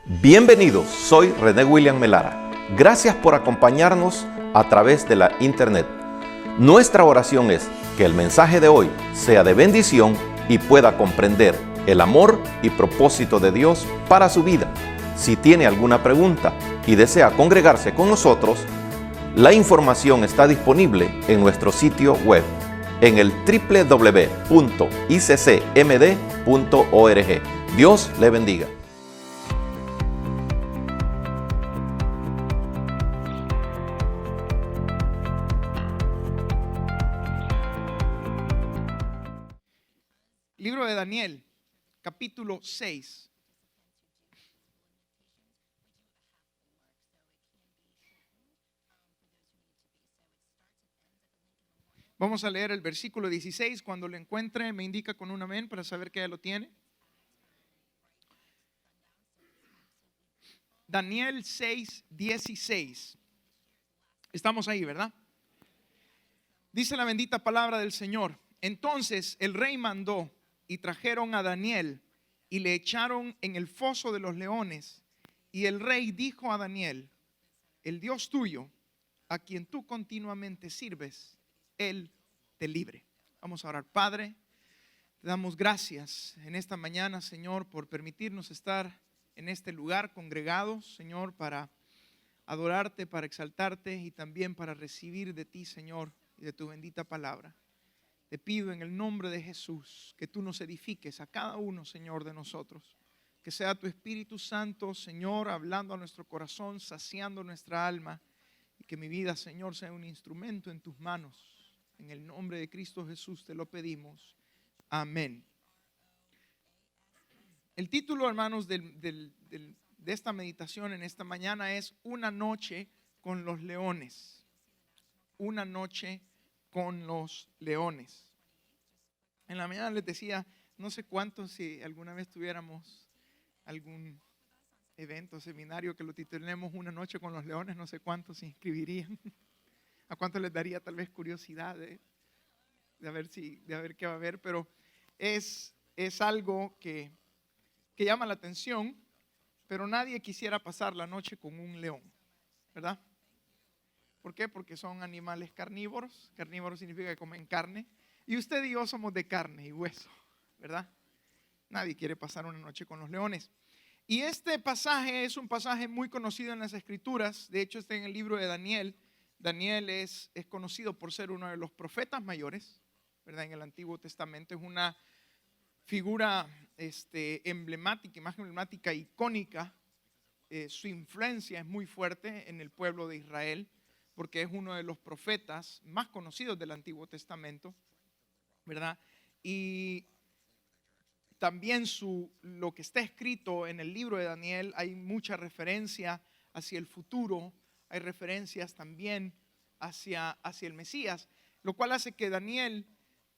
Bienvenidos, soy René William Melara. Gracias por acompañarnos a través de la internet. Nuestra oración es que el mensaje de hoy sea de bendición y pueda comprender el amor y propósito de Dios para su vida. Si tiene alguna pregunta y desea congregarse con nosotros, la información está disponible en nuestro sitio web en el www.iccmd.org. Dios le bendiga. Libro de Daniel, capítulo 6. Vamos a leer el versículo 16. Cuando lo encuentre, me indica con un amén para saber que ya lo tiene. Daniel 6, 16. Estamos ahí, ¿verdad? Dice la bendita palabra del Señor. Entonces el rey mandó y trajeron a Daniel y le echaron en el foso de los leones. Y el rey dijo a Daniel: el Dios tuyo, a quien tú continuamente sirves, Él te libre. Vamos a orar. Padre, te damos gracias en esta mañana, Señor, por permitirnos estar en este lugar congregados, Señor, para adorarte, para exaltarte y también para recibir de ti, Señor, y de tu bendita palabra. Te pido en el nombre de Jesús que tú nos edifiques a cada uno, Señor, de nosotros. Que sea tu Espíritu Santo, Señor, hablando a nuestro corazón, saciando nuestra alma. Y que mi vida, Señor, sea un instrumento en tus manos. En el nombre de Cristo Jesús te lo pedimos. Amén. El título, hermanos, de esta meditación en esta mañana es Una noche con los leones. Una noche con los leones. En la mañana les decía, no sé cuántos, si alguna vez tuviéramos algún evento, seminario que lo titulemos Una noche con los leones, no sé cuántos se inscribirían. A cuántos les daría tal vez curiosidad de ver qué va a haber, pero es algo que llama la atención, pero nadie quisiera pasar la noche con un león, ¿verdad? ¿Por qué? Porque son animales carnívoros. Carnívoros significa que comen carne. Y usted y yo somos de carne y hueso, ¿verdad? Nadie quiere pasar una noche con los leones. Y este pasaje es un pasaje muy conocido en las Escrituras. De hecho, está en el libro de Daniel. Daniel es conocido por ser uno de los profetas mayores, ¿verdad? En el Antiguo Testamento es una figura emblemática, imagen emblemática, icónica. Su influencia es muy fuerte en el pueblo de Israel, porque es uno de los profetas más conocidos del Antiguo Testamento, ¿verdad? Y también lo que está escrito en el libro de Daniel, hay mucha referencia hacia el futuro, hay referencias también hacia el Mesías, lo cual hace que Daniel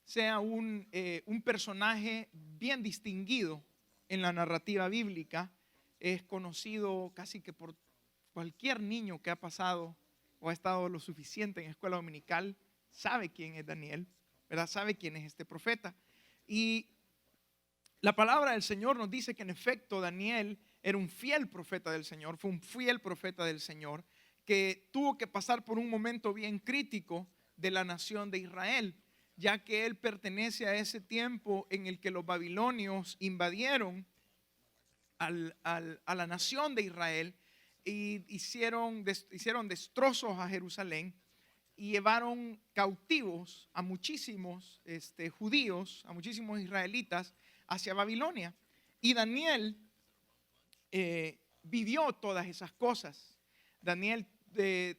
sea un personaje bien distinguido en la narrativa bíblica. Es conocido casi que por cualquier niño que ha pasado o ha estado lo suficiente en escuela dominical, sabe quién es Daniel, ¿verdad? Sabe quién es este profeta. Y la palabra del Señor nos dice que en efecto Daniel era un fiel profeta del Señor, fue un fiel profeta del Señor, que tuvo que pasar por un momento bien crítico de la nación de Israel, ya que él pertenece a ese tiempo en el que los babilonios invadieron a la nación de Israel y hicieron destrozos a Jerusalén y llevaron cautivos a muchísimos judíos, a muchísimos israelitas hacia Babilonia. Y Daniel vivió todas esas cosas. Daniel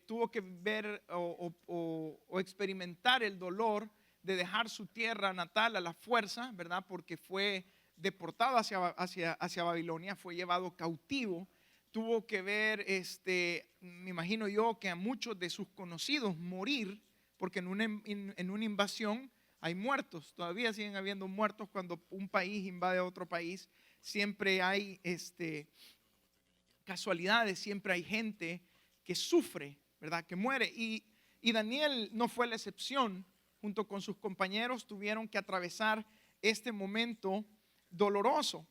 tuvo que ver o experimentar el dolor de dejar su tierra natal a la fuerza, ¿verdad? Porque fue deportado hacia Babilonia, fue llevado cautivo. Tuvo que ver, me imagino yo, que a muchos de sus conocidos morir, porque en una invasión hay muertos. Todavía siguen habiendo muertos cuando un país invade a otro país. Siempre hay casualidades, siempre hay gente que sufre, ¿verdad? Que muere. Y Daniel no fue la excepción. Junto con sus compañeros tuvieron que atravesar este momento doloroso.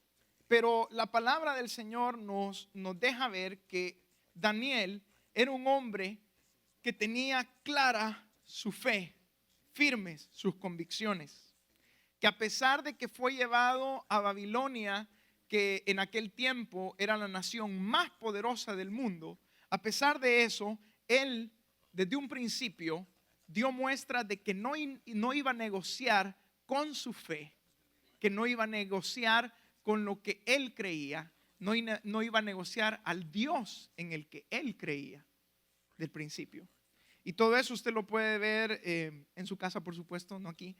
Pero la palabra del Señor nos deja ver que Daniel era un hombre que tenía clara su fe, firmes sus convicciones, que a pesar de que fue llevado a Babilonia, que en aquel tiempo era la nación más poderosa del mundo, a pesar de eso, él desde un principio dio muestra de que no iba a negociar con su fe, que no iba a negociar con lo que él creía, no iba a negociar al Dios en el que él creía del principio. Y todo eso usted lo puede ver en su casa, por supuesto, no aquí,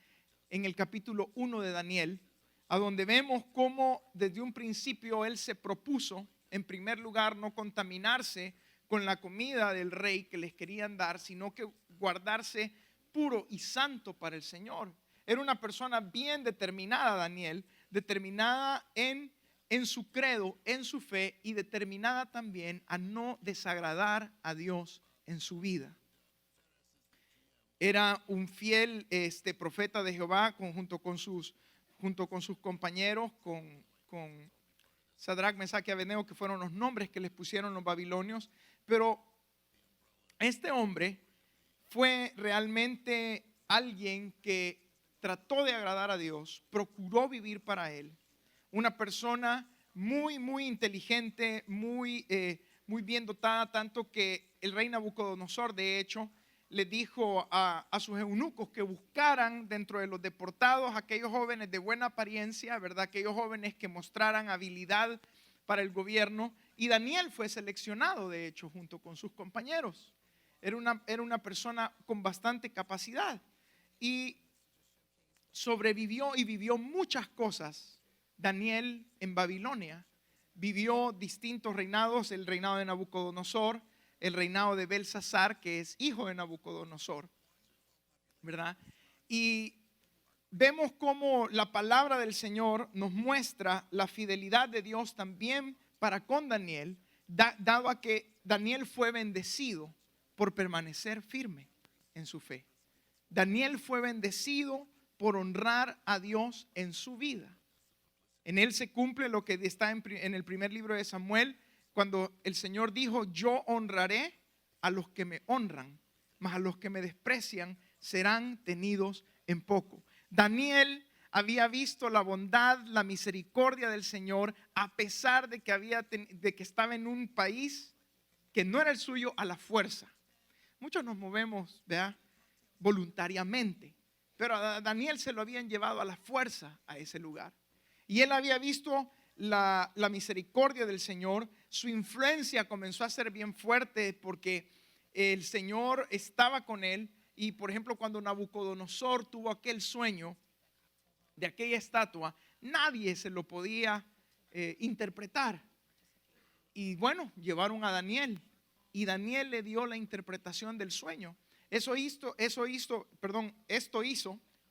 en el capítulo 1 de Daniel, a donde vemos cómo desde un principio él se propuso, en primer lugar, no contaminarse con la comida del rey que les querían dar, sino que guardarse puro y santo para el Señor. Era una persona bien determinada, Daniel, determinada en su credo, en su fe, y determinada también a no desagradar a Dios en su vida. Era un fiel profeta de Jehová junto con sus compañeros, con Sadrach, Mesach y Abednego, que fueron los nombres que les pusieron los babilonios. Pero este hombre fue realmente alguien que trató de agradar a Dios, procuró vivir para Él. Una persona muy, muy inteligente, muy bien dotada, tanto que el rey Nabucodonosor, de hecho, le dijo a sus eunucos que buscaran dentro de los deportados aquellos jóvenes de buena apariencia, ¿verdad? Aquellos jóvenes que mostraran habilidad para el gobierno. Y Daniel fue seleccionado, de hecho, junto con sus compañeros. Era una persona con bastante capacidad y sobrevivió y vivió muchas cosas. Daniel en Babilonia vivió distintos reinados: el reinado de Nabucodonosor, el reinado de Belsasar, que es hijo de Nabucodonosor, ¿verdad? Y vemos cómo la palabra del Señor nos muestra la fidelidad de Dios también para con Daniel, dado a que Daniel fue bendecido por permanecer firme en su fe. Daniel fue bendecido por honrar a Dios en su vida. En él se cumple lo que está en el primer libro de Samuel, cuando el Señor dijo: yo honraré a los que me honran, mas a los que me desprecian serán tenidos en poco. Daniel había visto la bondad, la misericordia del Señor, a pesar de que estaba en un país que no era el suyo, a la fuerza. Muchos nos movemos, ¿verdad?, voluntariamente, pero a Daniel se lo habían llevado a la fuerza a ese lugar. Y él había visto la misericordia del Señor. Su influencia comenzó a ser bien fuerte porque el Señor estaba con él. Y por ejemplo, cuando Nabucodonosor tuvo aquel sueño de aquella estatua, nadie se lo podía interpretar. Y bueno, llevaron a Daniel y Daniel le dio la interpretación del sueño. Esto hizo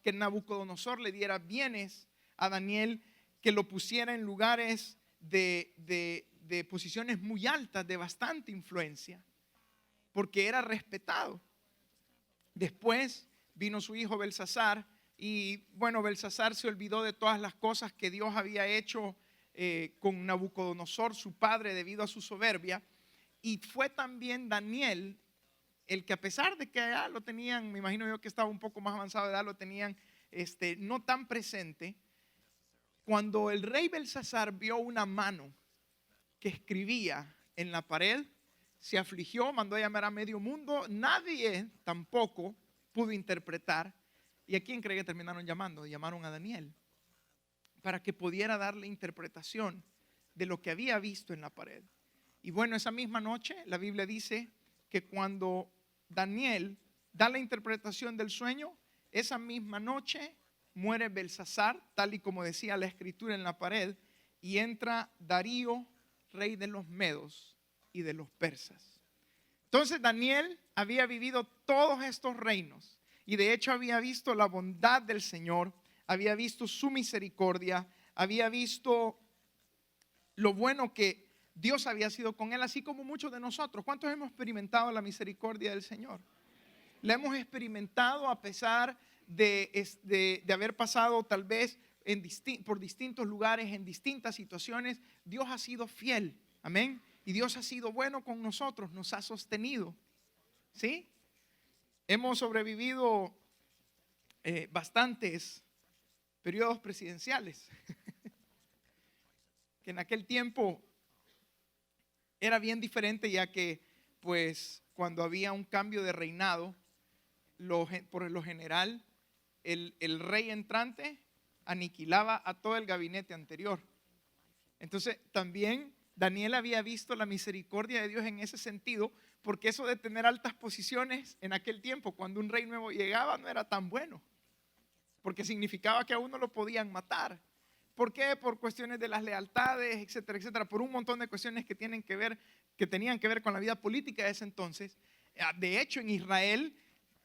que Nabucodonosor le diera bienes a Daniel, que lo pusiera en lugares de posiciones muy altas, de bastante influencia, porque era respetado. Después vino su hijo Belsasar, y bueno, Belsasar se olvidó de todas las cosas que Dios había hecho con Nabucodonosor, su padre, debido a su soberbia. Y fue también Daniel el que, a pesar de que ya lo tenían, me imagino yo que estaba un poco más avanzado de edad, lo tenían no tan presente. Cuando el rey Belsasar vio una mano que escribía en la pared, se afligió, mandó a llamar a medio mundo. Nadie tampoco pudo interpretar. ¿Y a quién cree que terminaron llamando? Llamaron a Daniel para que pudiera darle interpretación de lo que había visto en la pared. Y bueno, esa misma noche la Biblia dice que cuando Daniel da la interpretación del sueño, esa misma noche muere Belsasar, tal y como decía la escritura en la pared, y entra Darío, rey de los medos y de los persas. Entonces Daniel había vivido todos estos reinos y de hecho había visto la bondad del Señor, había visto su misericordia, había visto lo bueno que Dios había sido con él, así como muchos de nosotros. ¿Cuántos hemos experimentado la misericordia del Señor? La hemos experimentado a pesar de haber pasado tal vez por distintos lugares, en distintas situaciones, Dios ha sido fiel. Amén. Y Dios ha sido bueno con nosotros, nos ha sostenido. ¿Sí? Hemos sobrevivido bastantes periodos presidenciales. Que en aquel tiempo era bien diferente, ya que pues cuando había un cambio de reinado, por lo general el rey entrante aniquilaba a todo el gabinete anterior. Entonces también Daniel había visto la misericordia de Dios en ese sentido, porque eso de tener altas posiciones en aquel tiempo, cuando un rey nuevo llegaba, no era tan bueno, porque significaba que a uno lo podían matar. ¿Por qué? Por cuestiones de las lealtades, etcétera, etcétera, por un montón de cuestiones que tenían que ver con la vida política de ese entonces. De hecho, en Israel,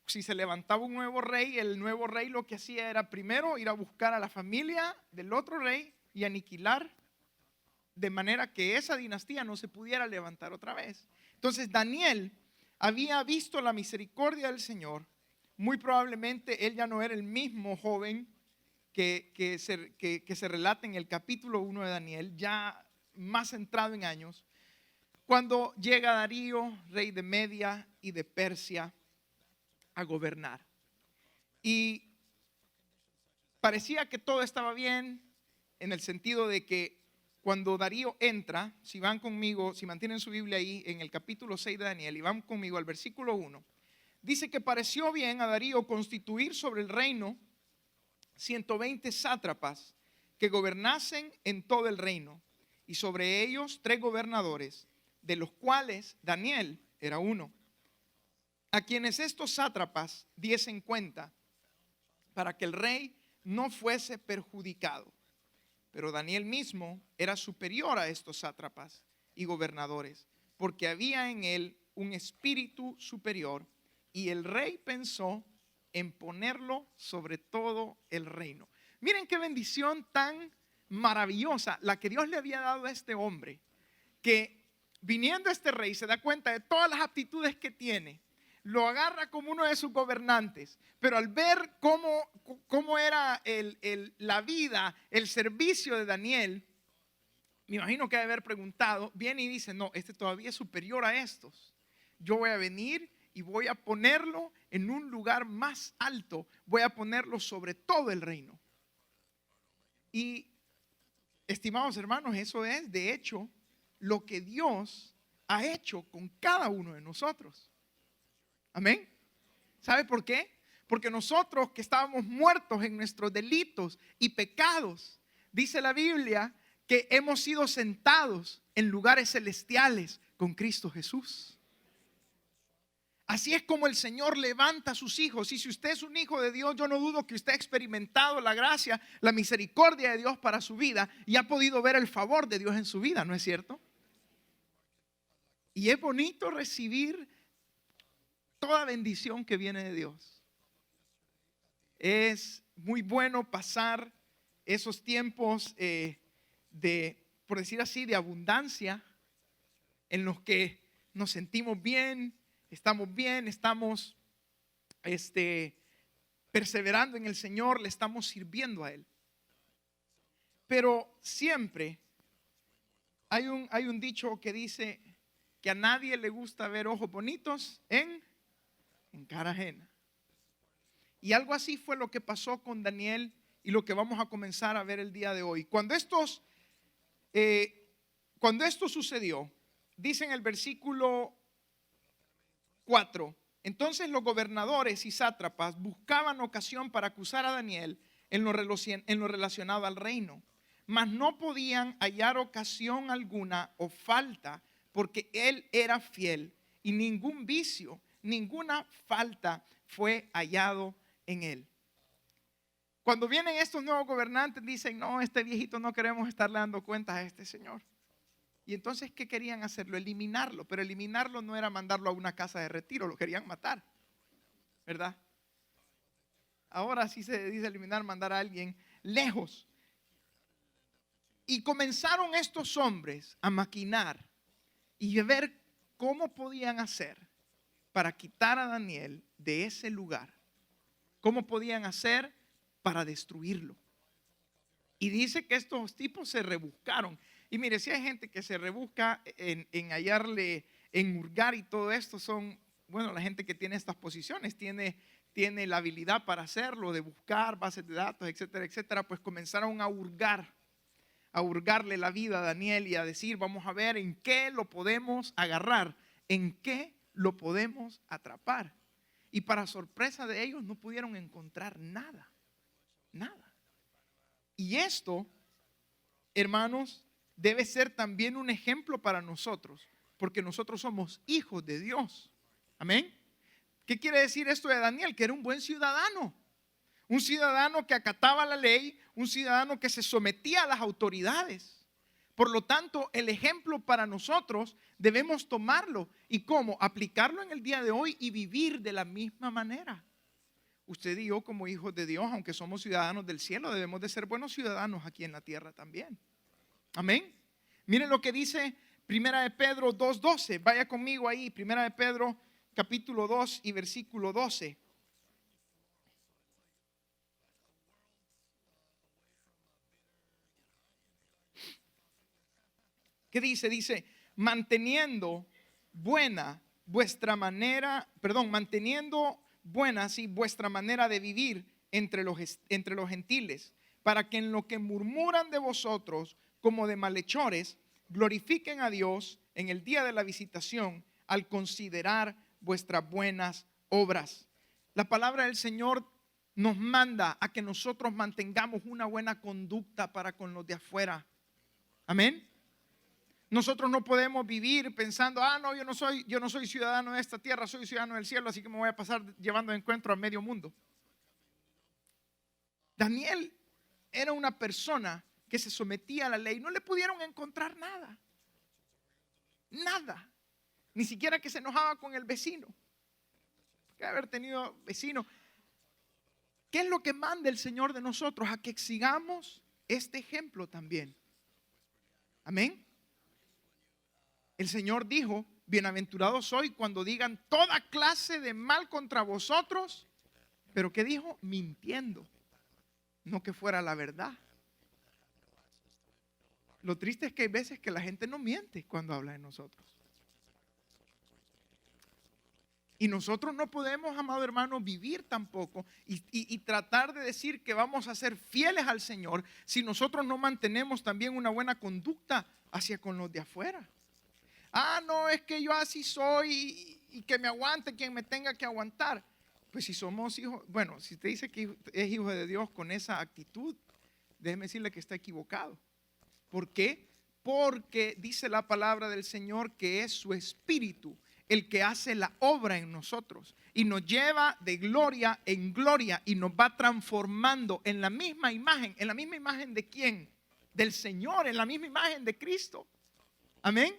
si se levantaba un nuevo rey, el nuevo rey lo que hacía era primero ir a buscar a la familia del otro rey y aniquilar, de manera que esa dinastía no se pudiera levantar otra vez. Entonces Daniel había visto la misericordia del Señor. Muy probablemente él ya no era el mismo joven que se relata en el capítulo 1 de Daniel, ya más centrado en años, cuando llega Darío, rey de Media y de Persia, a gobernar. Y parecía que todo estaba bien, en el sentido de que cuando Darío entra, si van conmigo, si mantienen su Biblia ahí en el capítulo 6 de Daniel y van conmigo al versículo 1, dice que pareció bien a Darío constituir sobre el reino 120 sátrapas que gobernasen en todo el reino, y sobre ellos 3 gobernadores, de los cuales Daniel era uno, a quienes estos sátrapas diesen cuenta para que el rey no fuese perjudicado. Pero Daniel mismo era superior a estos sátrapas y gobernadores, porque había en él un espíritu superior, y el rey pensó en ponerlo sobre todo el reino. Miren qué bendición tan maravillosa la que Dios le había dado a este hombre, que viniendo este rey se da cuenta de todas las aptitudes que tiene, lo agarra como uno de sus gobernantes, pero al ver cómo era la vida, el servicio de Daniel, me imagino que ha de haber preguntado, viene y dice, no, este todavía es superior a estos. Yo voy a venir y voy a ponerlo en un lugar más alto, voy a ponerlo sobre todo el reino. Y estimados hermanos, eso es de hecho lo que Dios ha hecho con cada uno de nosotros. Amén. ¿Sabe por qué? Porque nosotros que estábamos muertos en nuestros delitos y pecados, dice la Biblia que hemos sido sentados en lugares celestiales con Cristo Jesús. Así es como el Señor levanta a sus hijos. Y si usted es un hijo de Dios, yo no dudo que usted ha experimentado la gracia, la misericordia de Dios para su vida y ha podido ver el favor de Dios en su vida, ¿no es cierto? Y es bonito recibir toda bendición que viene de Dios. Es muy bueno pasar esos tiempos por decir así, de abundancia, en los que nos sentimos bien, estamos perseverando en el Señor, le estamos sirviendo a Él. Pero siempre hay un dicho que dice que a nadie le gusta ver ojos bonitos en cara ajena. Y algo así fue lo que pasó con Daniel y lo que vamos a comenzar a ver el día de hoy. Cuando esto sucedió, dice en el versículo 4, entonces los gobernadores y sátrapas buscaban ocasión para acusar a Daniel en lo relacionado al reino, mas no podían hallar ocasión alguna o falta, porque él era fiel y ningún vicio, ninguna falta fue hallado en él. Cuando vienen estos nuevos gobernantes, dicen, no, este viejito no queremos estarle dando cuentas a este señor. Y entonces, ¿qué querían hacerlo? Eliminarlo. Pero eliminarlo no era mandarlo a una casa de retiro, lo querían matar, ¿verdad? Ahora sí se dice eliminar, mandar a alguien lejos. Y comenzaron estos hombres a maquinar y a ver cómo podían hacer para quitar a Daniel de ese lugar. ¿Cómo podían hacer para destruirlo? Y dice que estos tipos se rebuscaron. Y mire, si hay gente que se rebusca en hallarle, en hurgar y todo esto, son, bueno, la gente que tiene estas posiciones, tiene la habilidad para hacerlo, de buscar bases de datos, etcétera, etcétera, pues comenzaron a hurgarle la vida a Daniel y a decir, vamos a ver en qué lo podemos agarrar, en qué lo podemos atrapar. Y para sorpresa de ellos no pudieron encontrar nada, nada. Y esto, hermanos, debe ser también un ejemplo para nosotros, porque nosotros somos hijos de Dios. Amén. ¿Qué quiere decir esto de Daniel? Que era un buen ciudadano. Un ciudadano que acataba la ley, un ciudadano que se sometía a las autoridades. Por lo tanto, el ejemplo para nosotros debemos tomarlo. ¿Y cómo? Aplicarlo en el día de hoy y vivir de la misma manera. Usted y yo, como hijos de Dios, aunque somos ciudadanos del cielo, debemos de ser buenos ciudadanos aquí en la tierra también. Amén. Miren lo que dice Primera de Pedro 2:12. Vaya conmigo ahí, Primera de Pedro capítulo 2 y versículo 12. ¿Qué dice? Dice, manteniendo buena vuestra manera de vivir entre los gentiles, para que en lo que murmuran de vosotros como de malhechores, glorifiquen a Dios en el día de la visitación al considerar vuestras buenas obras. La palabra del Señor nos manda a que nosotros mantengamos una buena conducta para con los de afuera. Amén. Nosotros no podemos vivir pensando, no, yo no soy ciudadano de esta tierra, soy ciudadano del cielo, así que me voy a pasar llevando de encuentro a medio mundo. Daniel era una persona que se sometía a la ley. No le pudieron encontrar nada. Nada. Ni siquiera que se enojaba con el vecino. Que haber tenido vecino. ¿Qué es lo que manda el Señor de nosotros? A que sigamos este ejemplo también. Amén. El Señor dijo, bienaventurado soy cuando digan toda clase de mal contra vosotros. Pero ¿qué dijo? Mintiendo. No que fuera la verdad. Lo triste es que hay veces que la gente no miente cuando habla de nosotros. Y nosotros no podemos, amado hermano, vivir tampoco y tratar de decir que vamos a ser fieles al Señor si nosotros no mantenemos también una buena conducta hacia con los de afuera. No, es que yo así soy y que me aguante quien me tenga que aguantar. Pues si somos hijos, bueno, si usted dice que es hijo de Dios con esa actitud, déjeme decirle que está equivocado. ¿Por qué? Porque dice la palabra del Señor que es su Espíritu el que hace la obra en nosotros y nos lleva de gloria en gloria y nos va transformando en la misma imagen. ¿En la misma imagen de quién? Del Señor, en la misma imagen de Cristo. Amén.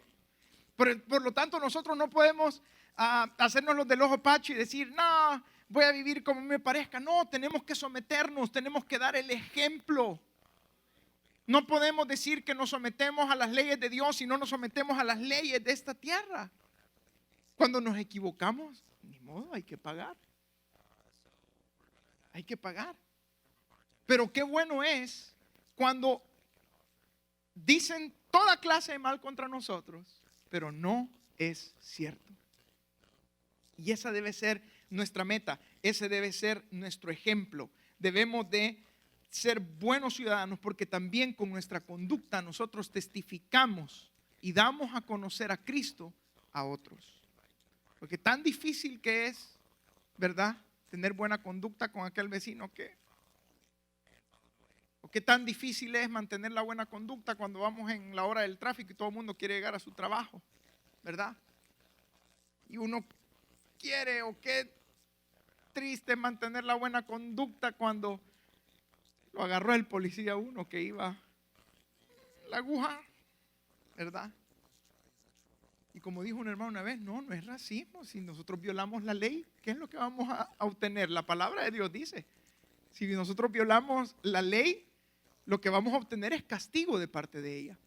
Por lo tanto, nosotros no podemos hacernos los del ojo pacho y decir, no, voy a vivir como me parezca. No, tenemos que someternos, tenemos que dar el ejemplo. No podemos decir que nos sometemos a las leyes de Dios y no nos sometemos a las leyes de esta tierra. Cuando nos equivocamos, ni modo, hay que pagar. Hay que pagar. Pero qué bueno es cuando dicen toda clase de mal contra nosotros, pero no es cierto. Y esa debe ser nuestra meta, ese debe ser nuestro ejemplo. Debemos de ser buenos ciudadanos porque también con nuestra conducta nosotros testificamos y damos a conocer a Cristo a otros. Porque tan difícil que es, ¿verdad?, tener buena conducta con aquel vecino que... ¿O qué tan difícil es mantener la buena conducta cuando vamos en la hora del tráfico y todo el mundo quiere llegar a su trabajo, ¿verdad? Y uno quiere, o qué triste mantener la buena conducta cuando lo agarró el policía uno que iba la aguja, ¿verdad? Y como dijo un hermano una vez, no es racismo. Si nosotros violamos la ley, ¿qué es lo que vamos a obtener? La palabra de Dios dice, si nosotros violamos la ley, lo que vamos a obtener es castigo de parte de ella.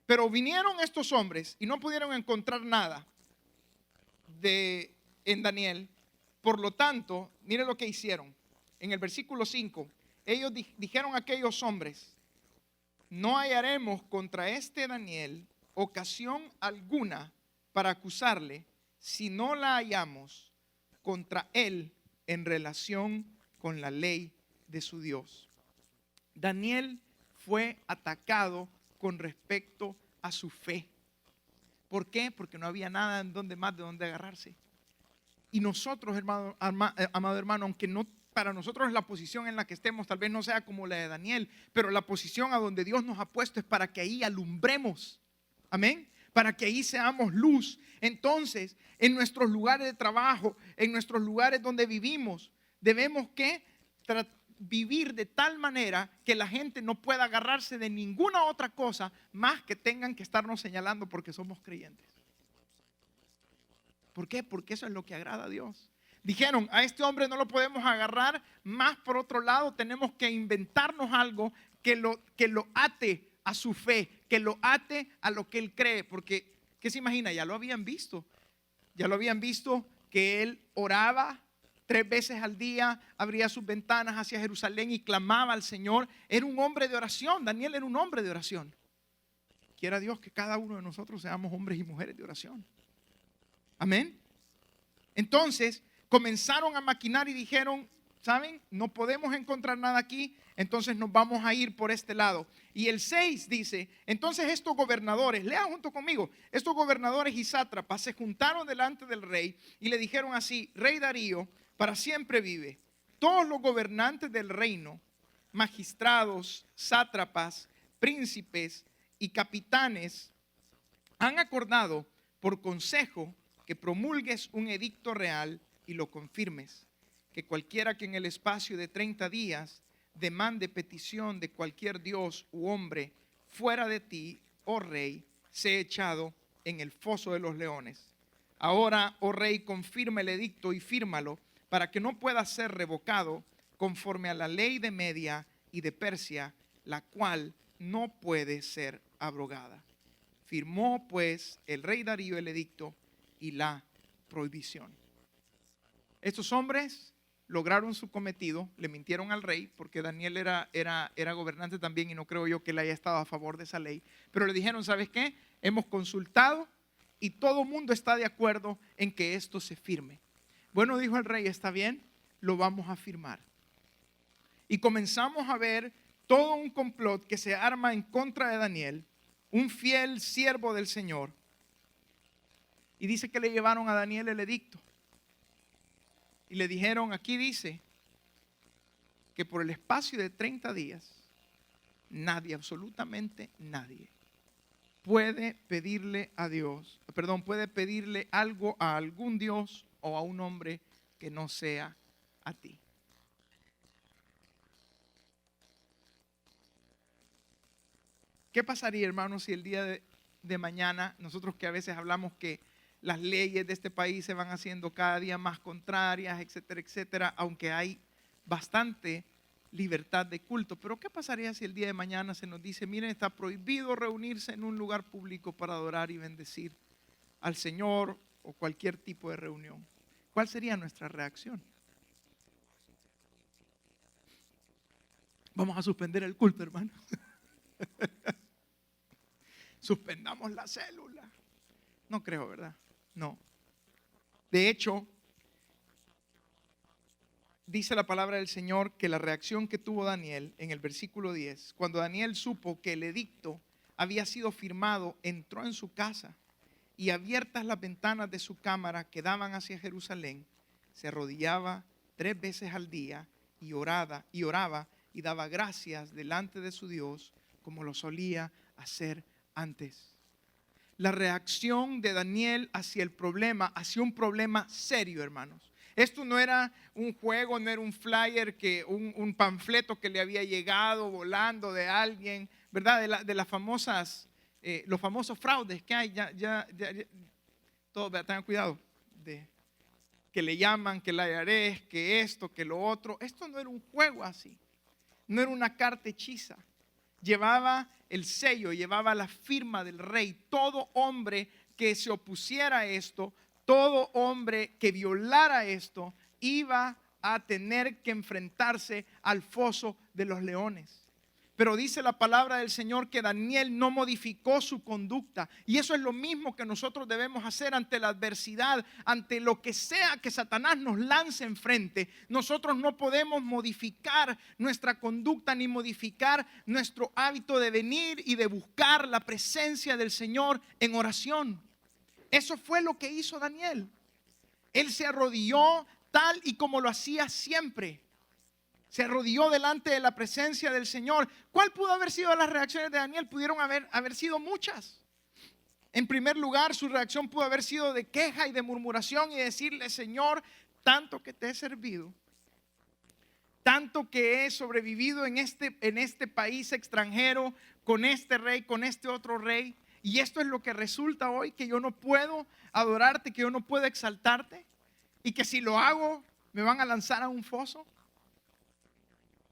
Pero vinieron estos hombres y no pudieron encontrar nada en Daniel. Por lo tanto, mire lo que hicieron. En el versículo 5, ellos dijeron a aquellos hombres, no hallaremos contra este Daniel ocasión alguna para acusarle si no la hallamos contra él en relación con la ley de su Dios. Daniel fue atacado con respecto a su fe. ¿Por qué? Porque no había nada en donde más de donde agarrarse. Y nosotros, amado hermano, aunque no para nosotros la posición en la que estemos tal vez no sea como la de Daniel, pero la posición a donde Dios nos ha puesto es para que ahí alumbremos. Amén. Para que ahí seamos luz. Entonces, en nuestros lugares de trabajo, en nuestros lugares donde vivimos, debemos que vivir de tal manera que la gente no pueda agarrarse de ninguna otra cosa más que tengan que estarnos señalando porque somos creyentes. ¿Por qué? Porque eso es lo que agrada a Dios. Dijeron, a este hombre no lo podemos agarrar, más por otro lado tenemos que inventarnos algo que lo ate a su fe, que lo ate a lo que él cree. Porque, ¿qué se imagina? Ya lo habían visto que él oraba 3 veces al día, abría sus ventanas hacia Jerusalén y clamaba al Señor. Era un hombre de oración. Daniel era un hombre de oración. Quiera Dios que cada uno de nosotros seamos hombres y mujeres de oración. Amén. Entonces comenzaron a maquinar y dijeron, ¿saben? No podemos encontrar nada aquí, entonces nos vamos a ir por este lado. Y el 6 dice, entonces estos gobernadores, lean junto conmigo, estos gobernadores y sátrapas se juntaron delante del rey y le dijeron así, Rey Darío, para siempre vive. Todos los gobernantes del reino, magistrados, sátrapas, príncipes y capitanes han acordado por consejo que promulgues un edicto real y lo confirmes, que cualquiera que en el espacio de 30 días demande petición de cualquier dios u hombre fuera de ti, oh rey, sea echado en el foso de los leones. Ahora, oh rey, confirma el edicto y fírmalo para que no pueda ser revocado conforme a la ley de Media y de Persia, la cual no puede ser abrogada. Firmó pues el rey Darío el edicto y la prohibición. Estos hombres lograron su cometido, le mintieron al rey, porque Daniel era gobernante también y no creo yo que él haya estado a favor de esa ley, pero le dijeron, ¿sabes qué? Hemos consultado y todo el mundo está de acuerdo en que esto se firme. Bueno, dijo el rey, está bien, lo vamos a firmar. Y comenzamos a ver todo un complot que se arma en contra de Daniel, un fiel siervo del Señor. Y dice que le llevaron a Daniel el edicto. Y le dijeron, aquí dice que por el espacio de 30 días, nadie, absolutamente nadie, puede pedirle a Dios, puede pedirle algo a algún Dios o a un hombre que no sea a ti. ¿Qué pasaría, hermanos, si el día de mañana, nosotros que a veces hablamos que las leyes de este país se van haciendo cada día más contrarias, etcétera, etcétera, aunque hay bastante libertad de culto, pero ¿qué pasaría si el día de mañana se nos dice, miren, está prohibido reunirse en un lugar público para adorar y bendecir al Señor o cualquier tipo de reunión? ¿Cuál sería nuestra reacción? Vamos a suspender el culto, hermano. Suspendamos la célula. No creo, ¿verdad? No. De hecho, dice la palabra del Señor que la reacción que tuvo Daniel en el versículo 10, cuando Daniel supo que el edicto había sido firmado, entró en su casa y abiertas las ventanas de su cámara que daban hacia Jerusalén, se arrodillaba 3 veces al día y oraba y daba gracias delante de su Dios como lo solía hacer antes. La reacción de Daniel hacia el problema, hacia un problema serio, hermanos. Esto no era un juego, no era un flyer, un panfleto que le había llegado volando de alguien, ¿verdad? De las famosas, los famosos fraudes que hay, todos tengan cuidado, que le llaman, que la IRS, que esto, que lo otro. Esto no era un juego así, no era una carta hechiza. Llevaba el sello, llevaba la firma del rey. Todo hombre que se opusiera a esto, todo hombre que violara esto, iba a tener que enfrentarse al foso de los leones. Pero dice la palabra del Señor que Daniel no modificó su conducta. Y eso es lo mismo que nosotros debemos hacer ante la adversidad, ante lo que sea que Satanás nos lance enfrente. Nosotros no podemos modificar nuestra conducta ni modificar nuestro hábito de venir y de buscar la presencia del Señor en oración. Eso fue lo que hizo Daniel. Él se arrodilló tal y como lo hacía siempre. Se arrodilló delante de la presencia del Señor. ¿Cuál pudo haber sido las reacciones de Daniel? Pudieron haber sido muchas. En primer lugar, su reacción pudo haber sido de queja y de murmuración y decirle: Señor, tanto que te he servido, tanto que he sobrevivido en este país extranjero, con este rey, con este otro rey, y esto es lo que resulta hoy, que yo no puedo adorarte, que yo no puedo exaltarte, y que si lo hago me van a lanzar a un foso.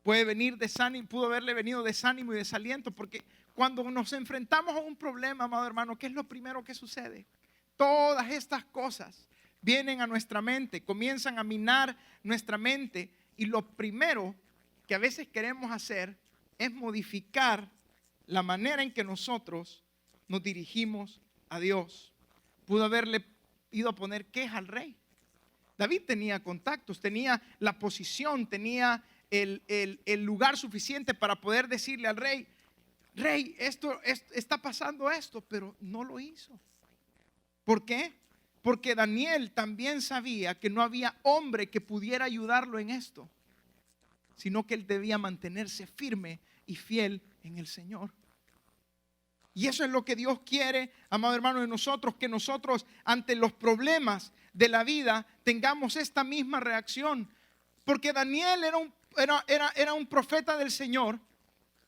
Pudo haberle venido desánimo y desaliento, porque cuando nos enfrentamos a un problema, amado hermano, ¿qué es lo primero que sucede? Todas estas cosas vienen a nuestra mente, comienzan a minar nuestra mente, y lo primero que a veces queremos hacer es modificar la manera en que nosotros nos dirigimos a Dios. Pudo haberle ido a poner queja al rey. David tenía contactos, tenía la posición, tenía el lugar suficiente para poder decirle al rey: Rey, está pasando esto, pero no lo hizo. ¿Por qué? Porque Daniel también sabía que no había hombre que pudiera ayudarlo en esto, sino que él debía mantenerse firme y fiel en el Señor. Y eso es lo que Dios quiere, amado hermano, de nosotros, que nosotros ante los problemas de la vida tengamos esta misma reacción. Porque Daniel era un profeta del Señor,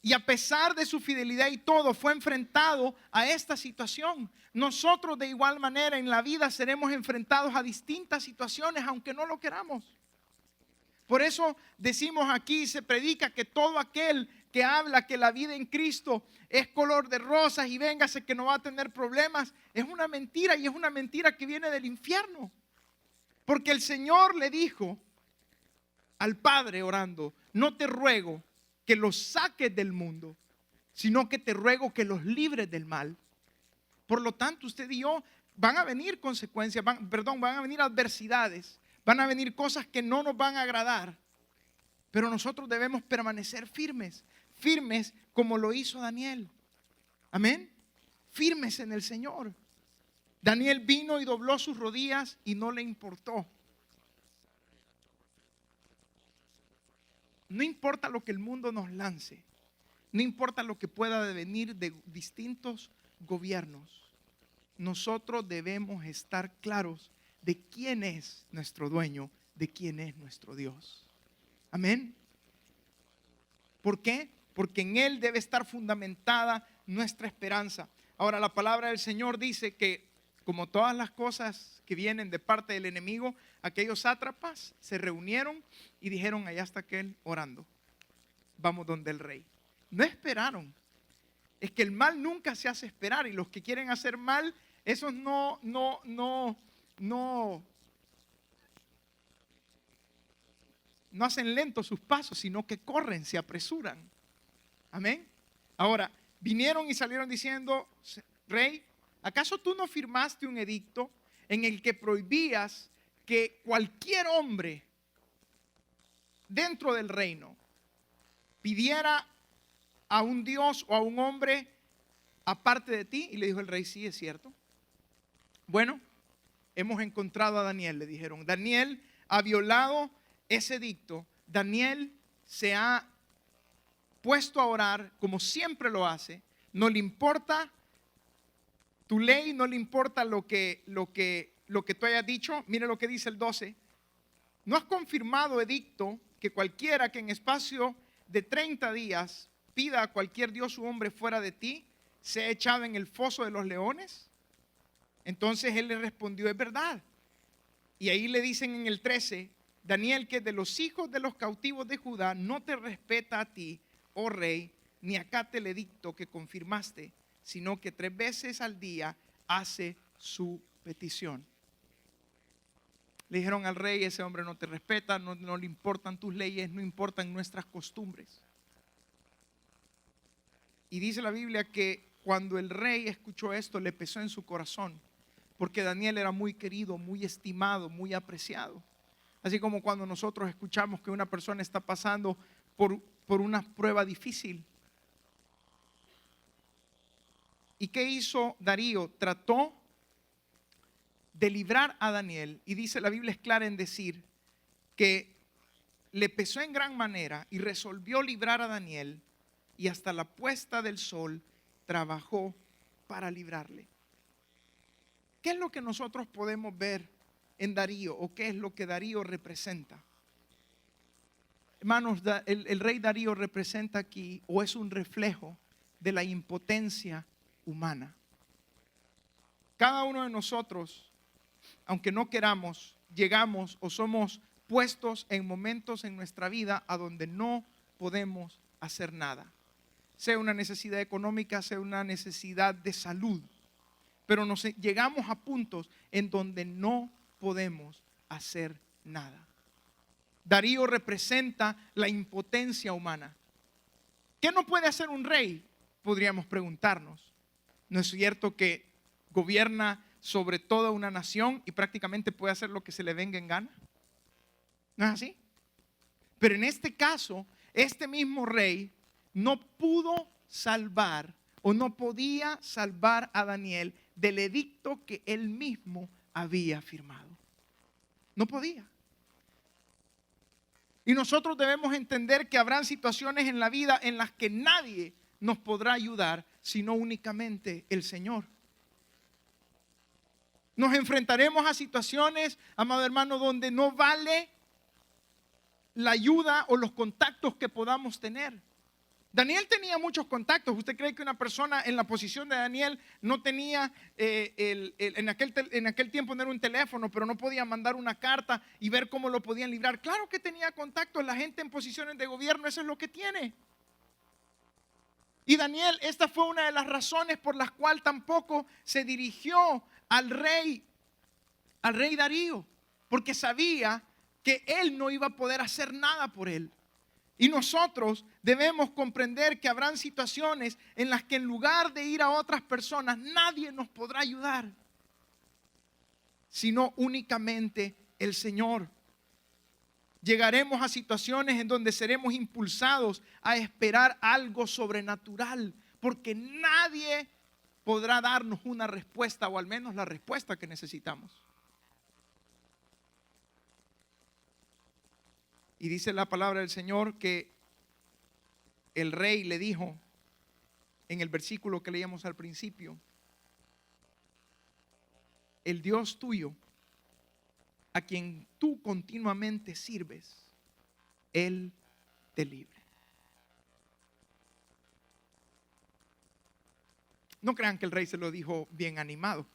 y a pesar de su fidelidad y todo, fue enfrentado a esta situación. Nosotros de igual manera en la vida seremos enfrentados a distintas situaciones, aunque no lo queramos. Por eso decimos aquí, se predica que todo aquel que habla que la vida en Cristo es color de rosas y véngase que no va a tener problemas, es una mentira, y es una mentira que viene del infierno. Porque el Señor le dijo al Padre orando: no te ruego que los saques del mundo, sino que te ruego que los libres del mal. Por lo tanto, usted y yo van a venir consecuencias, van a venir adversidades, van a venir cosas que no nos van a agradar, pero nosotros debemos permanecer firmes como lo hizo Daniel. Amén. Firmes en el Señor. Daniel vino y dobló sus rodillas y no le importó. No importa lo que el mundo nos lance, no importa lo que pueda devenir de distintos gobiernos, nosotros debemos estar claros de quién es nuestro dueño, de quién es nuestro Dios. Amén. ¿Por qué? Porque en Él debe estar fundamentada nuestra esperanza. Ahora, la palabra del Señor dice que, como todas las cosas que vienen de parte del enemigo, aquellos sátrapas se reunieron y dijeron: allá está aquel orando, vamos donde el rey. No esperaron. Es que el mal nunca se hace esperar, y los que quieren hacer mal, esos no hacen lentos sus pasos, sino que corren, se apresuran. Amén. Ahora, vinieron y salieron diciendo: Rey, ¿acaso tú no firmaste un edicto en el que prohibías que cualquier hombre dentro del reino pidiera a un Dios o a un hombre aparte de ti? Y le dijo el rey: sí, es cierto. Bueno, hemos encontrado a Daniel, le dijeron. Daniel ha violado ese edicto. Daniel se ha puesto a orar como siempre lo hace. No le importa tu ley, no le importa lo que tú hayas dicho. Mire lo que dice el 12. No has confirmado edicto que cualquiera que en espacio de 30 días pida a cualquier dios u hombre fuera de ti sea echado en el foso de los leones. Entonces él le respondió: es verdad. Y ahí le dicen en el 13: Daniel, que de los hijos de los cautivos de Judá no te respeta a ti, oh rey, ni acate el edicto que confirmaste, sino que 3 veces al día hace su petición. Le dijeron al rey: ese hombre no te respeta, no le importan tus leyes, no importan nuestras costumbres. Y dice la Biblia que cuando el rey escuchó esto, le pesó en su corazón, porque Daniel era muy querido, muy estimado, muy apreciado. Así como cuando nosotros escuchamos que una persona está pasando por una prueba difícil. ¿Y qué hizo Darío? Trató de librar a Daniel, y dice la Biblia es clara en decir que le pesó en gran manera y resolvió librar a Daniel, y hasta la puesta del sol trabajó para librarle. ¿Qué es lo que nosotros podemos ver en Darío, o qué es lo que Darío representa? Hermanos, el rey Darío representa aquí, o es un reflejo de la impotencia humana. Cada uno de nosotros, aunque no queramos, llegamos o somos puestos en momentos en nuestra vida a donde no podemos hacer nada. Sea una necesidad económica, sea una necesidad de salud. Pero llegamos a puntos en donde no podemos hacer nada. Darío representa la impotencia humana. ¿Qué no puede hacer un rey? Podríamos preguntarnos. ¿No es cierto que gobierna sobre toda una nación y prácticamente puede hacer lo que se le venga en gana? ¿No es así? Pero en este caso, este mismo rey no pudo salvar o no podía salvar a Daniel del edicto que él mismo había firmado. No podía. Y nosotros debemos entender que habrán situaciones en la vida en las que nadie nos podrá ayudar, sino únicamente el Señor. Nos enfrentaremos a situaciones, amado hermano, donde no vale la ayuda o los contactos que podamos tener. Daniel tenía muchos contactos. ¿Usted cree que una persona en la posición de Daniel no tenía, en aquel tiempo no era un teléfono, pero no podía mandar una carta y ver cómo lo podían librar? Claro que tenía contactos. La gente en posiciones de gobierno, eso es lo que tiene. Y Daniel, esta fue una de las razones por las cuales tampoco se dirigió al rey Darío, porque sabía que él no iba a poder hacer nada por él. Y nosotros debemos comprender que habrán situaciones en las que en lugar de ir a otras personas, nadie nos podrá ayudar, sino únicamente el Señor. Llegaremos a situaciones en donde seremos impulsados a esperar algo sobrenatural, porque nadie podrá darnos una respuesta, o al menos la respuesta que necesitamos. Y dice la palabra del Señor que el rey le dijo en el versículo que leíamos al principio: el Dios tuyo, a quien tú continuamente sirves, Él te libre. No crean que el rey se lo dijo bien animado.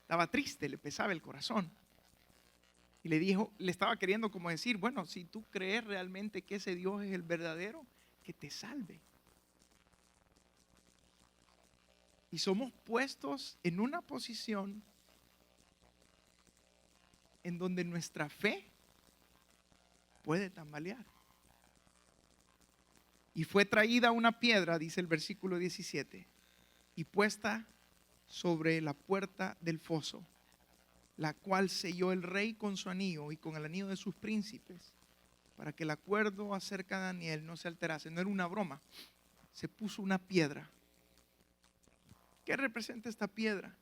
Estaba triste, le pesaba el corazón. Y le dijo, le estaba queriendo como decir, bueno, si tú crees realmente que ese Dios es el verdadero, que te salve. Y somos puestos en una posición en donde nuestra fe puede tambalear. Y fue traída una piedra, dice el versículo 17, y puesta sobre la puerta del foso, la cual selló el rey con su anillo y con el anillo de sus príncipes, para que el acuerdo acerca de Daniel no se alterase. No era una broma, se puso una piedra. ¿Qué representa esta piedra?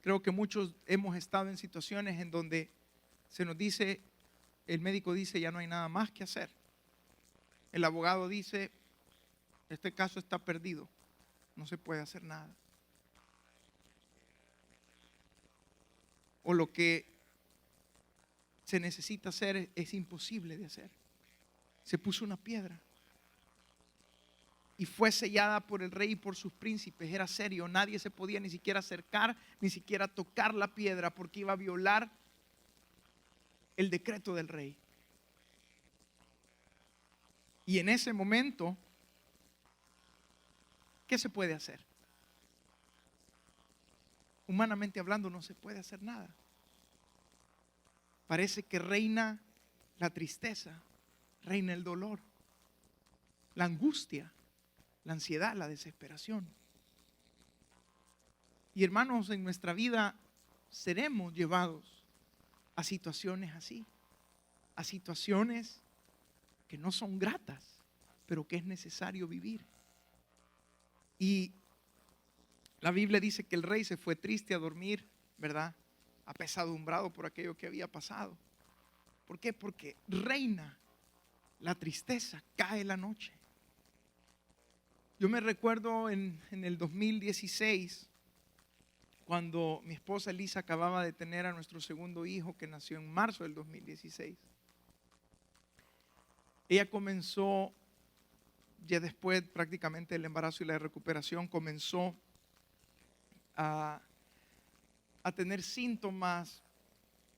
Creo que muchos hemos estado en situaciones en donde se nos dice, el médico dice, ya no hay nada más que hacer. El abogado dice, este caso está perdido, no se puede hacer nada. O lo que se necesita hacer es imposible de hacer. Se puso una piedra y fue sellada por el rey y por sus príncipes. Era serio, nadie se podía ni siquiera acercar, ni siquiera tocar la piedra, porque iba a violar el decreto del rey. Y en ese momento, ¿qué se puede hacer? Humanamente hablando, no se puede hacer nada. Parece que reina la tristeza, reina el dolor. la angustia, la ansiedad, la desesperación. Y hermanos, en nuestra vida seremos llevados a situaciones así, a situaciones que no son gratas, pero que es necesario vivir. Y la Biblia dice que el rey se fue triste a dormir, ¿verdad? Apesadumbrado por aquello que había pasado. ¿Por qué? Porque reina la tristeza, cae la noche. Yo me recuerdo en el 2016, cuando mi esposa Elisa acababa de tener a nuestro segundo hijo, que nació en marzo del 2016. Ella comenzó, ya después prácticamente del embarazo y la recuperación, comenzó a tener síntomas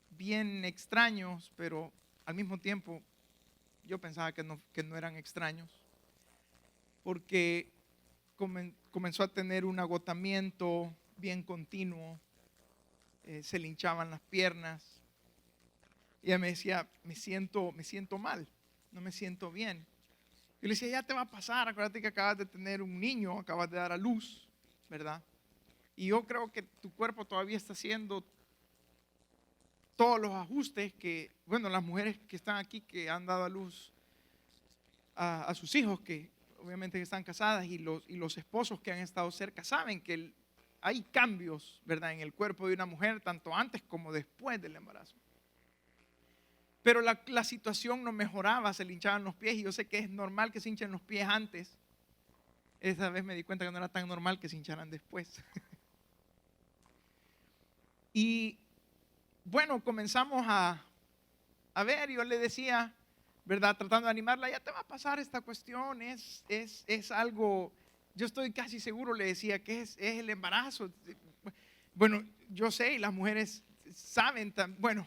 bien extraños, pero al mismo tiempo yo pensaba que no eran extraños, porque comenzó a tener un agotamiento bien continuo, se le hinchaban las piernas. Ella me decía, me siento mal, no me siento bien. Yo le decía, ya te va a pasar, acuérdate que acabas de tener un niño, acabas de dar a luz, ¿verdad? Y yo creo que tu cuerpo todavía está haciendo todos los ajustes que, bueno, las mujeres que están aquí, que han dado a luz a sus hijos, que obviamente están casadas, y los esposos que han estado cerca, saben que hay cambios, ¿verdad?, en el cuerpo de una mujer, tanto antes como después del embarazo. Pero la situación no mejoraba, se le hinchaban los pies, y yo sé que es normal que se hinchen los pies antes. Esa vez me di cuenta que no era tan normal que se hincharan después. Y bueno, comenzamos a ver, yo le decía, ¿verdad?, tratando de animarla, ya te va a pasar esta cuestión, es algo, yo estoy casi seguro, le decía, que es el embarazo. Bueno, yo sé, y las mujeres saben, bueno,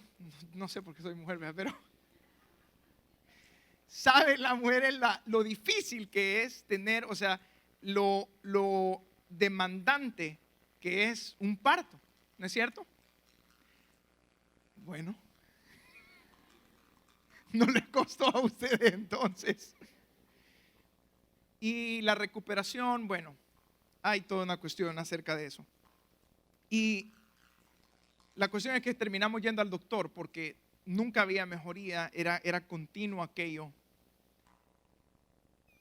no sé por qué soy mujer, pero saben las mujeres lo difícil que es tener, o sea, lo demandante que es un parto, ¿no es cierto? Bueno, no les costó a ustedes entonces. Y la recuperación, bueno, hay toda una cuestión acerca de eso. Y la cuestión es que terminamos yendo al doctor porque nunca había mejoría, era continuo aquello.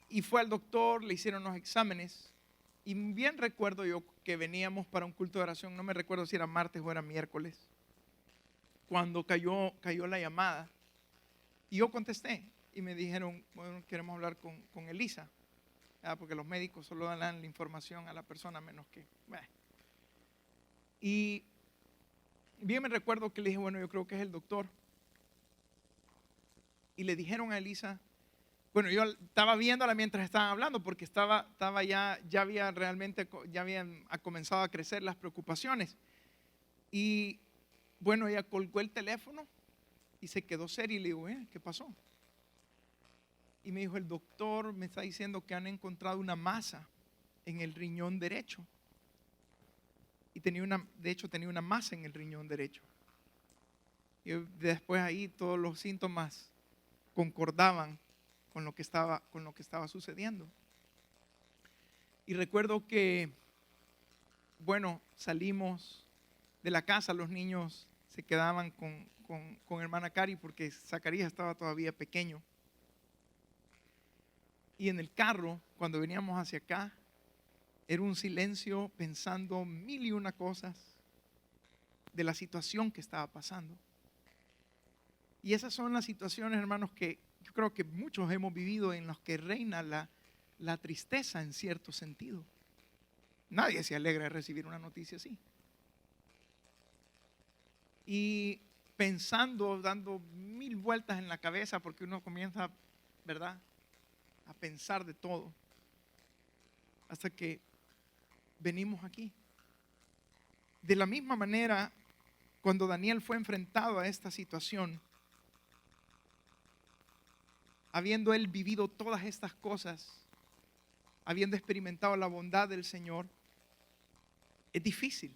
Y fue al doctor, le hicieron los exámenes. Y bien recuerdo yo que veníamos para un culto de oración, no me recuerdo si era martes o era miércoles, cuando cayó la llamada. Y yo contesté y me dijeron, bueno, queremos hablar con Elisa, porque los médicos solo dan la información a la persona menos que... Y bien me recuerdo que le dije, bueno, yo creo que es el doctor. Y le dijeron a Elisa, bueno, yo estaba viéndola mientras estaban hablando, porque ya habían comenzado a crecer las preocupaciones. Y bueno, ella colgó el teléfono y se quedó seria y le digo, ¿qué pasó? Y me dijo, el doctor me está diciendo que han encontrado una masa en el riñón derecho. Y de hecho tenía una masa en el riñón derecho. Y después ahí todos los síntomas concordaban con lo que estaba sucediendo. Y recuerdo que, bueno, salimos de la casa, los niños se quedaban con hermana Cari porque Zacarías estaba todavía pequeño. Y en el carro, cuando veníamos hacia acá, era un silencio pensando mil y una cosas de la situación que estaba pasando. Y esas son las situaciones, hermanos, que yo creo que muchos hemos vivido, en las que reina la tristeza en cierto sentido. Nadie se alegra de recibir una noticia así. Y pensando, dando mil vueltas en la cabeza, porque uno comienza, ¿verdad?, a pensar de todo, hasta que venimos aquí. De la misma manera, cuando Daniel fue enfrentado a esta situación, habiendo él vivido todas estas cosas, habiendo experimentado la bondad del Señor, es difícil.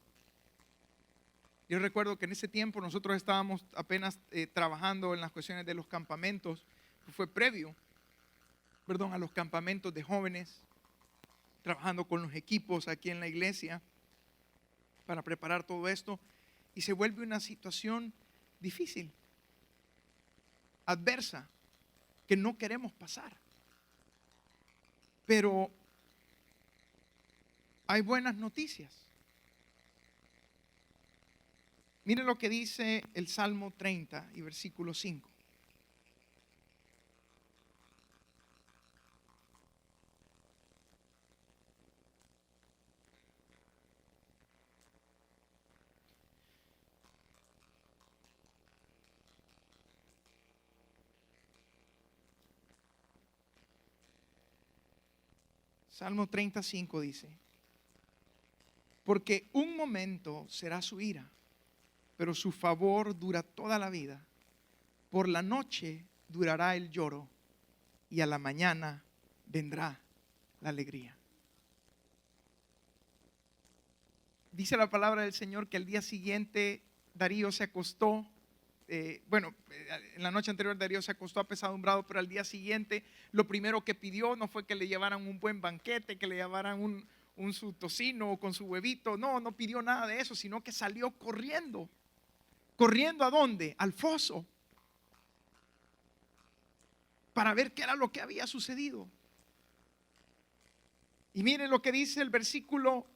Yo recuerdo que en ese tiempo nosotros estábamos apenas trabajando en las cuestiones de los campamentos, fue previo. a los campamentos de jóvenes, trabajando con los equipos aquí en la iglesia para preparar todo esto, y se vuelve una situación difícil, adversa, que no queremos pasar. Pero hay buenas noticias. Miren lo que dice el Salmo 30 y versículo 5. Salmo 35 dice: porque un momento será su ira, pero su favor dura toda la vida. Por la noche durará el lloro, y a la mañana vendrá la alegría. Dice la palabra del Señor que al día siguiente Darío se acostó. En la noche anterior Darío se acostó apesadumbrado, pero al día siguiente lo primero que pidió no fue que le llevaran un buen banquete, que le llevaran su tocino con su huevito. No pidió nada de eso, sino que salió corriendo. ¿Corriendo a dónde? Al foso, para ver qué era lo que había sucedido. Y miren lo que dice el versículo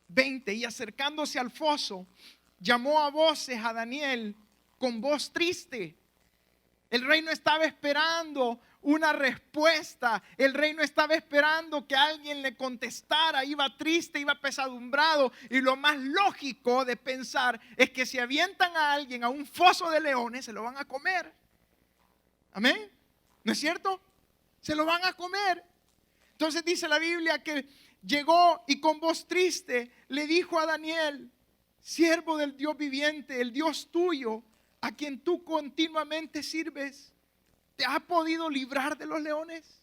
20: y acercándose al foso, llamó a voces a Daniel con voz triste. El rey no estaba esperando una respuesta. El rey no estaba esperando que alguien le contestara. Iba triste, iba apesadumbrado. Y lo más lógico de pensar es que si avientan a alguien a un foso de leones, se lo van a comer. Amén. ¿No es cierto? Se lo van a comer. Entonces dice la Biblia que llegó y con voz triste le dijo a Daniel: siervo del Dios viviente, el Dios tuyo, a quien tú continuamente sirves, ¿te ha podido librar de los leones?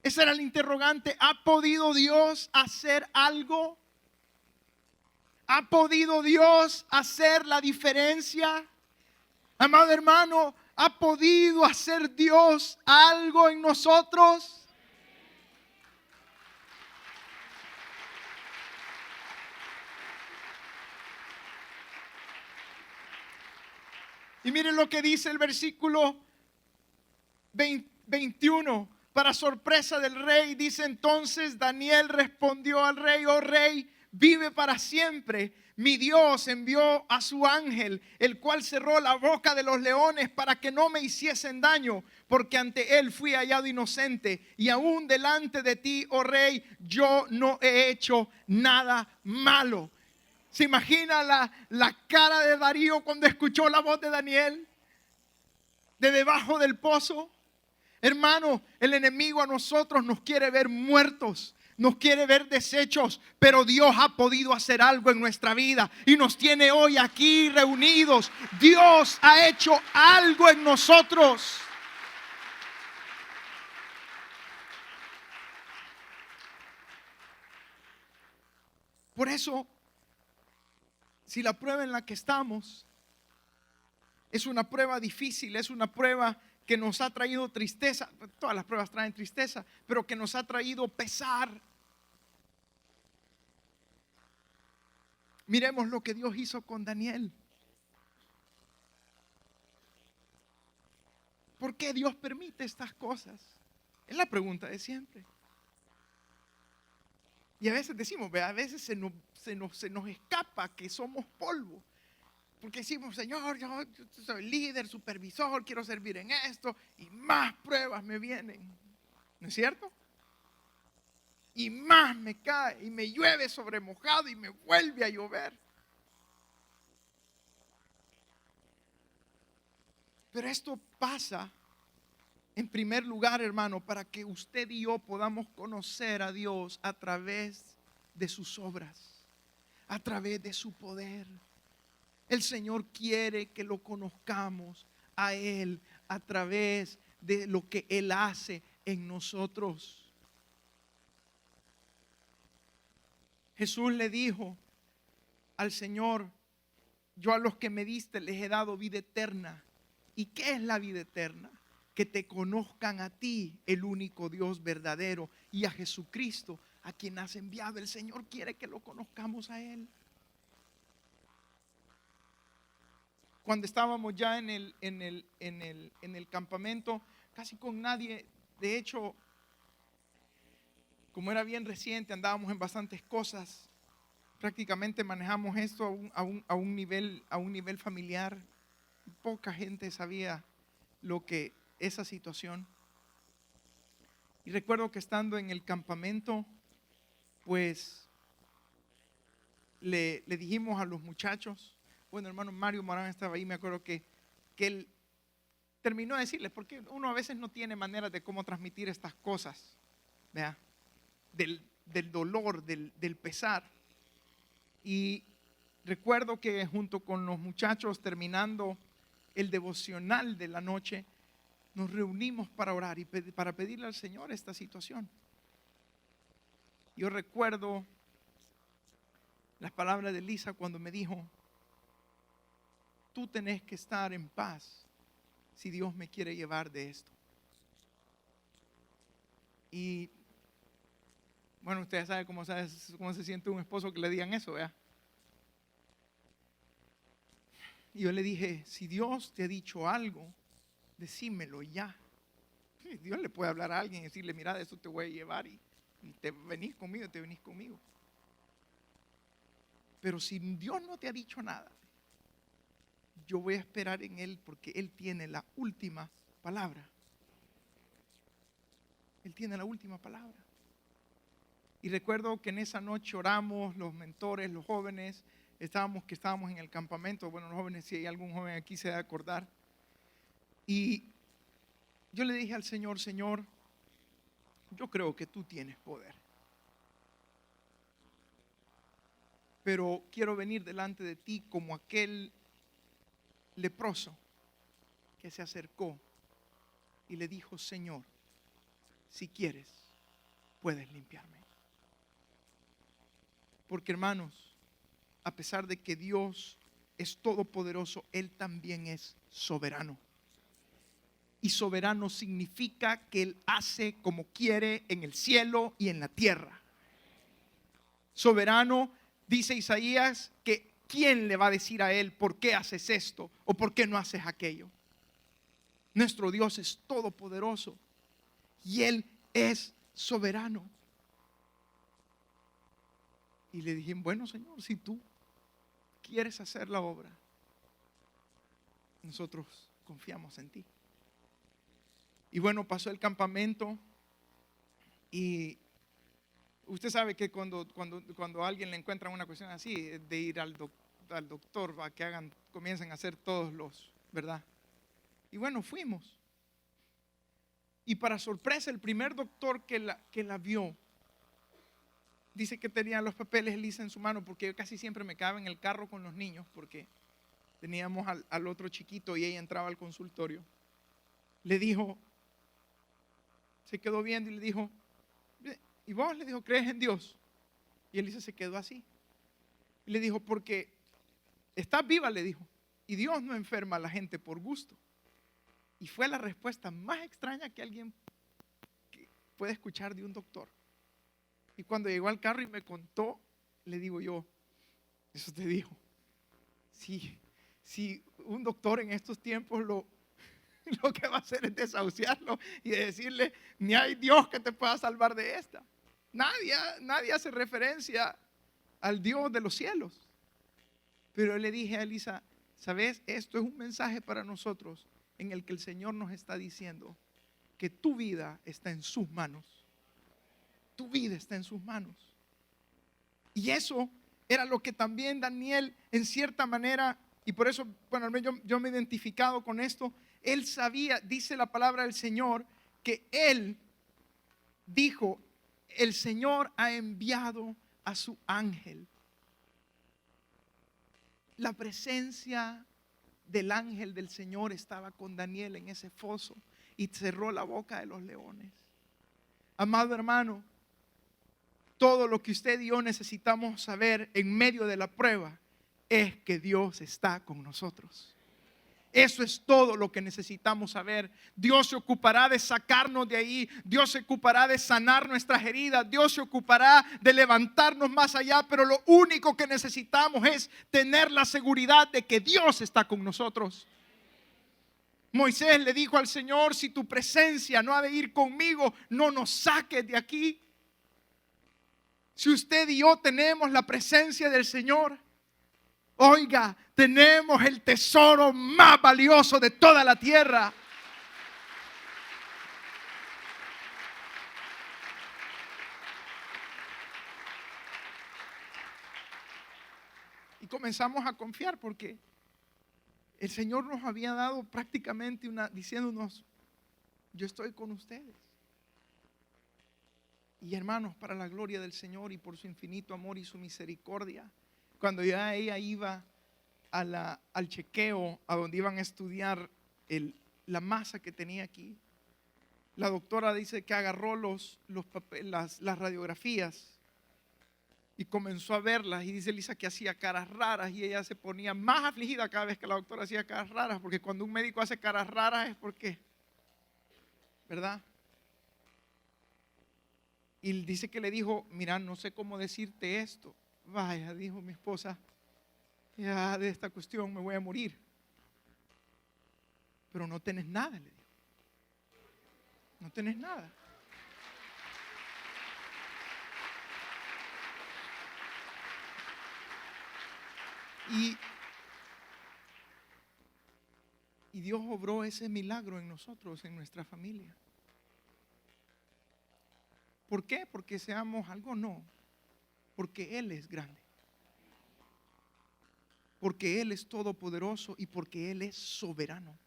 Ese era el interrogante. ¿Ha podido Dios hacer algo? ¿Ha podido Dios hacer la diferencia? Amado hermano, ¿ha podido hacer Dios algo en nosotros? Y miren lo que dice el versículo 21. Para sorpresa del rey, dice: entonces Daniel respondió al rey: oh rey, vive para siempre. Mi Dios envió a su ángel, el cual cerró la boca de los leones para que no me hiciesen daño, porque ante él fui hallado inocente, y aún delante de ti, oh rey, yo no he hecho nada malo. ¿Se imagina la cara de Darío cuando escuchó la voz de Daniel de debajo del pozo? Hermano, el enemigo a nosotros nos quiere ver muertos, nos quiere ver deshechos, pero Dios ha podido hacer algo en nuestra vida y nos tiene hoy aquí reunidos. Dios ha hecho algo en nosotros. Por eso, si la prueba en la que estamos es una prueba difícil, es una prueba que nos ha traído tristeza, todas las pruebas traen tristeza, pero que nos ha traído pesar, miremos lo que Dios hizo con Daniel. ¿Por qué Dios permite estas cosas? Es la pregunta de siempre. Y a veces decimos, a veces se nos escapa que somos polvo. Porque decimos: Señor, yo soy líder, supervisor, quiero servir en esto, y más pruebas me vienen. ¿No es cierto? Y más me cae, y me llueve sobre mojado, y me vuelve a llover. Pero esto pasa, en primer lugar, hermano, para que usted y yo podamos conocer a Dios a través de sus obras, a través de su poder. El Señor quiere que lo conozcamos a Él a través de lo que Él hace en nosotros. Jesús le dijo al Señor: yo a los que me diste les he dado vida eterna. ¿Y qué es la vida eterna? que te conozcan a ti, el único Dios verdadero, y a Jesucristo, a quien has enviado. El Señor quiere que lo conozcamos a Él. Cuando estábamos ya en el campamento, casi con nadie, de hecho, como era bien reciente, andábamos en bastantes cosas. Prácticamente manejamos esto a un nivel familiar. Poca gente sabía lo que esa situación. Y recuerdo que estando en el campamento, pues le dijimos a los muchachos, bueno, hermano Mario Morán estaba ahí, me acuerdo que él terminó de decirles, porque uno a veces no tiene manera de cómo transmitir estas cosas, ¿verdad? Del dolor, del pesar. Y recuerdo que junto con los muchachos, terminando el devocional de la noche, nos reunimos para orar y para pedirle al Señor esta situación. Yo recuerdo las palabras de Lisa cuando me dijo: tú tenés que estar en paz si Dios me quiere llevar de esto. Y bueno, ustedes saben cómo se siente un esposo que le digan eso, ¿verdad? Y yo le dije: si Dios te ha dicho algo, decímelo ya. Dios le puede hablar a alguien y decirle: mira, de eso te voy a llevar y te venís conmigo. Pero si Dios no te ha dicho nada, yo voy a esperar en Él, porque Él tiene la última palabra. Él tiene la última palabra. Y recuerdo que en esa noche oramos, los mentores, los jóvenes, estábamos en el campamento. Bueno, los jóvenes, si hay algún joven aquí se debe acordar. Y yo le dije al Señor: Señor, yo creo que tú tienes poder, pero quiero venir delante de ti como aquel leproso que se acercó y le dijo: Señor, si quieres, puedes limpiarme. Porque, hermanos, a pesar de que Dios es todopoderoso, Él también es soberano. Y soberano significa que Él hace como quiere en el cielo y en la tierra. Soberano, dice Isaías, que ¿quién le va a decir a Él por qué haces esto o por qué no haces aquello? Nuestro Dios es todopoderoso y Él es soberano. Y le dije: bueno, Señor, si tú quieres hacer la obra, nosotros confiamos en ti. Y bueno, pasó el campamento y usted sabe que cuando a alguien le encuentran una cuestión así, de ir al doctor, a que comiencen a hacer todos los, ¿verdad? Y bueno, fuimos. Y para sorpresa, el primer doctor que la vio, dice que tenía los papeles Lisa en su mano, porque yo casi siempre me quedaba en el carro con los niños, porque teníamos al otro chiquito y ella entraba al consultorio. Le dijo, se quedó viendo y le dijo: ¿y vos? Le dijo: ¿crees en Dios? Y Elisa se quedó así. Y le dijo: porque estás viva, le dijo, y Dios no enferma a la gente por gusto. Y fue la respuesta más extraña que alguien puede escuchar de un doctor. Y cuando llegó al carro y me contó, le digo yo: eso te dijo. Si un doctor en estos tiempos lo que va a hacer es desahuciarlo y decirle: ni hay Dios que te pueda salvar de esta. Nadie hace referencia al Dios de los cielos. Pero le dije a Elisa: ¿sabes? Esto es un mensaje para nosotros en el que el Señor nos está diciendo que tu vida está en sus manos. Tu vida está en sus manos. Y eso era lo que también Daniel, en cierta manera, y por eso, bueno, yo me he identificado con esto. Él sabía, dice la palabra del Señor, que él dijo: el Señor ha enviado a su ángel. La presencia del ángel del Señor estaba con Daniel en ese foso y cerró la boca de los leones. Amado hermano, todo lo que usted y yo necesitamos saber en medio de la prueba es que Dios está con nosotros. Eso es todo lo que necesitamos saber. Dios se ocupará de sacarnos de ahí. Dios se ocupará de sanar nuestras heridas. Dios se ocupará de levantarnos más allá. Pero lo único que necesitamos es tener la seguridad de que Dios está con nosotros. Moisés le dijo al Señor: si tu presencia no ha de ir conmigo, no nos saques de aquí. Si usted y yo tenemos la presencia del Señor, oiga, tenemos el tesoro más valioso de toda la tierra. Y comenzamos a confiar porque el Señor nos había dado prácticamente diciéndonos: yo estoy con ustedes. Y hermanos, para la gloria del Señor y por su infinito amor y su misericordia, cuando ya ella iba al chequeo, a donde iban a estudiar la masa que tenía aquí, la doctora dice que agarró los papeles, las radiografías, y comenzó a verlas, y dice Lisa que hacía caras raras, y ella se ponía más afligida cada vez que la doctora hacía caras raras, porque cuando un médico hace caras raras es porque, ¿verdad? Y dice que le dijo: mira, no sé cómo decirte esto. Vaya, dijo mi esposa, ya de esta cuestión me voy a morir. Pero no tenés nada, le dijo. No tenés nada. Y Dios obró ese milagro en nosotros, en nuestra familia. ¿Por qué? ¿Porque seamos algo? No. Porque Él es grande. Porque Él es todopoderoso y porque Él es soberano.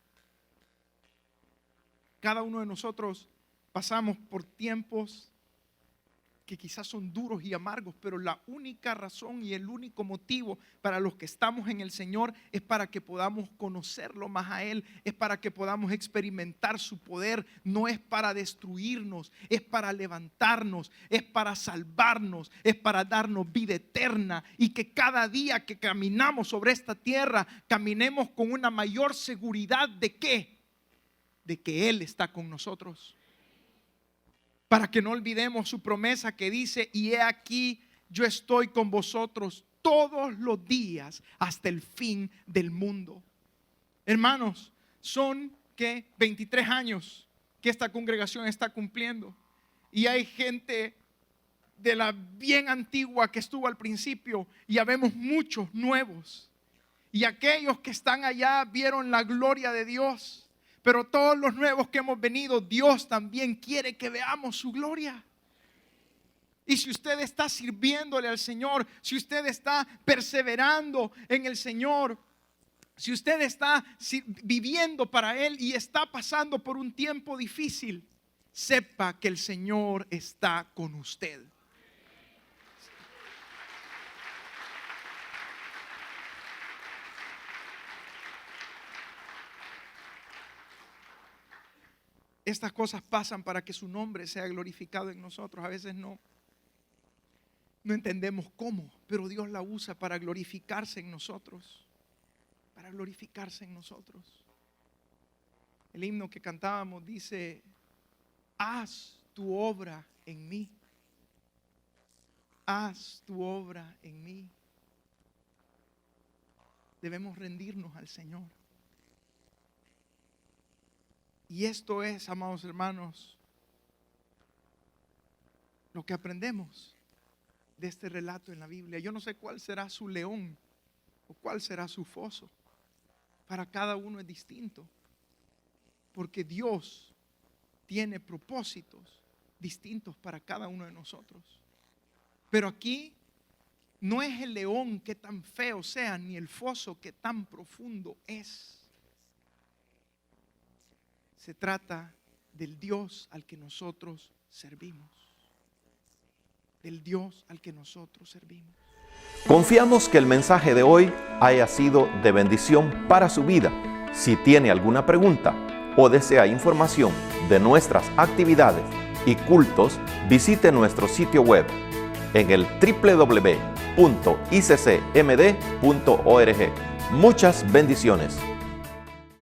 Cada uno de nosotros pasamos por tiempos que quizás son duros y amargos, pero la única razón y el único motivo para los que estamos en el Señor es para que podamos conocerlo más a Él, es para que podamos experimentar su poder. No es para destruirnos, es para levantarnos, es para salvarnos, es para darnos vida eterna, y que cada día que caminamos sobre esta tierra, caminemos con una mayor seguridad de ¿qué? De que Él está con nosotros. Para que no olvidemos su promesa que dice: y he aquí, yo estoy con vosotros todos los días hasta el fin del mundo. Hermanos, son que 23 años que esta congregación está cumpliendo, y hay gente de la bien antigua que estuvo al principio, y ya vemos muchos nuevos, y aquellos que están allá vieron la gloria de Dios. Pero todos los nuevos que hemos venido, Dios también quiere que veamos su gloria. Y si usted está sirviéndole al Señor, si usted está perseverando en el Señor, si usted está viviendo para Él y está pasando por un tiempo difícil, sepa que el Señor está con usted. Estas cosas pasan para que su nombre sea glorificado en nosotros. A veces no entendemos cómo, pero Dios la usa para glorificarse en nosotros. Para glorificarse en nosotros. El himno que cantábamos dice: haz tu obra en mí. Haz tu obra en mí. Debemos rendirnos al Señor. Y esto es, amados hermanos, lo que aprendemos de este relato en la Biblia. Yo no sé cuál será su león o cuál será su foso. Para cada uno es distinto, porque Dios tiene propósitos distintos para cada uno de nosotros. Pero aquí no es el león que tan feo sea, ni el foso que tan profundo es. Se trata del Dios al que nosotros servimos. Del Dios al que nosotros servimos. Confiamos que el mensaje de hoy haya sido de bendición para su vida. Si tiene alguna pregunta o desea información de nuestras actividades y cultos, visite nuestro sitio web en el www.iccmd.org. Muchas bendiciones.